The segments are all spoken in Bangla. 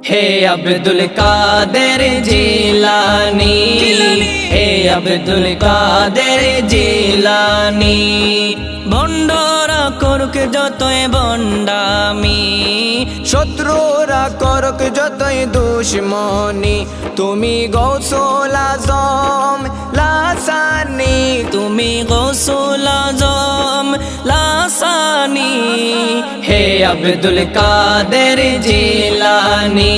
হে আব্দুল কাদের জিলানী, হে আব্দুল কাদের জিলানী। ভণ্ডরা করুক যতই ভণ্ডামি, শত্রুরা করুক যতই দুশ্মনী, তুমি গৌসুল আজম লাসানি, তুমি গৌসুল আজম লাসানি। হে আব্দুল কাদের জিলানী,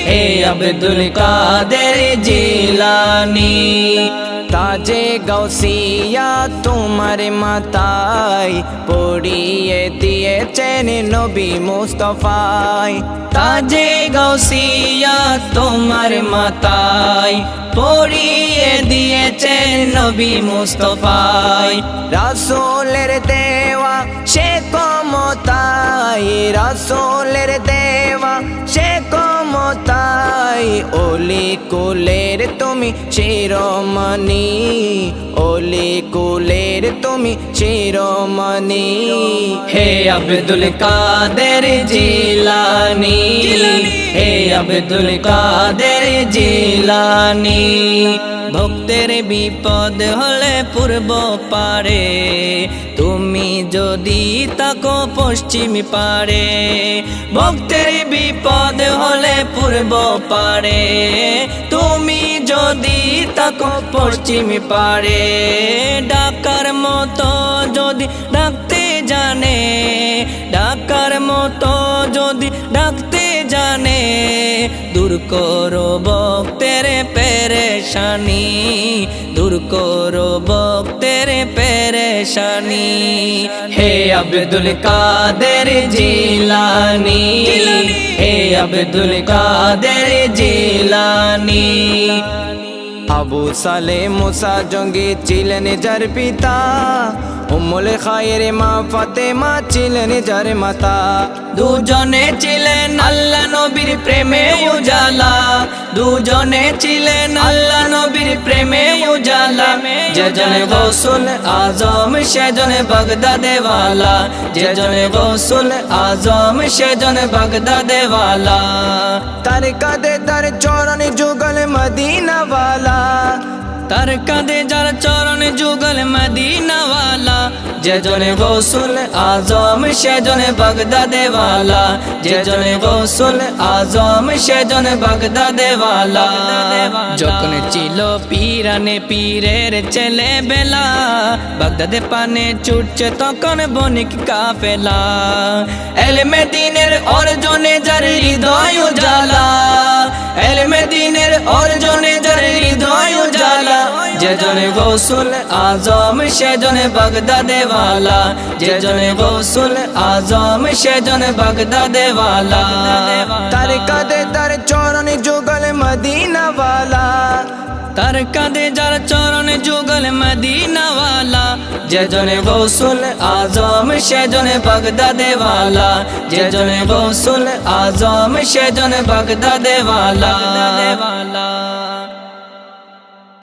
হে আব্দুল কাদের জিলানী। তাজে গৌসিয়া তোমার মাথায় পড়িয়ে দিয়েছেন নবী মুস্তাফায়, তাজে গৌসিয়া তোমার মাথায় পড়িয়ে দিয়েছেন নবী মুস্তাফায়। রাসূলের দেওয়া সে ক্ষমতায়, রাসূলের দেওয়া সে ক্ষমতায়, ওলি কুলের তুমি শিরোমণি, ওলি কুলের তুমি শিরোমণি। হে আব্দুল কাদের জিলানী, হে আব্দুল কাদের জিলানী। ভক্তের বিপদ হলে পূর্ব পারে, তুমি যদি তাকো পশ্চিম পারে। ভক্তের বিপদ হলে পূর্ব পারে, তুমি যদি তাকো পশ্চিম পারে। ডাকার মতো যদি ডাকতে জানে, ডাকার মতো যদি ডাকতে জানে, দূর করো ভক্তের পেরেশানি, দূর করো ভক্তের পেরেশানি। হে আব্দুল কাদের জিলানী, হে আব্দুল কাদের জিলানী। আবু সালে মুসা জঙ্গি ছিলেন যার পিতা, উম্মুল খায়ের মা ফাতেমা ছিলেন যার মাতা। দুজনে ছিলেন আল্লাহ নবীর প্রেমে উজালা, দুজনে ছিলেন আল্লাহ নবীর প্রেমে উজালা। যেজনে গৌসুল আজম সেজনে বাগদাদে ওয়ালা, যেজনে গৌসুল আজম সেজনে বাগদাদে ওয়ালা। তার কাঁধে তার চরণ যুগল মদিনা ওয়ালা, তার কাঁধে যার চরণ যুগল মদিনা ওয়ালা। যেজনে গৌসুল আজম সেজনে বাগদাদে ওয়ালা, যেজনে গৌসুল আজম সেজনে বাগদাদে ওয়ালা। যখন ছিল পীরানে পীরের ছেলে বেলা, বাগদাদে পানে ছুটছে তখন বণিক কাফেলা। এলমে দ্বীনের অর্জনে যার হৃদয় উজালা, এলমে দ্বীনের অর্জনে যার হৃদয় উজালা। যেজনে গৌসুল আজম সেজনে বাগদাদে ওয়ালা, যেজনে গৌসুল আজম সেজনে বাগদাদে ওয়ালা। তার কাঁধে তার চরণ যুগল মদিনা ওয়ালা, তার কাঁধে যার চরণ যুগল মদিনা ওয়ালা। যেজনে গৌসুল আজম সেজনে বাগদাদে ওয়ালা, যেজনে গৌসুল আজম সেজনে বাগদাদে ওয়ালা।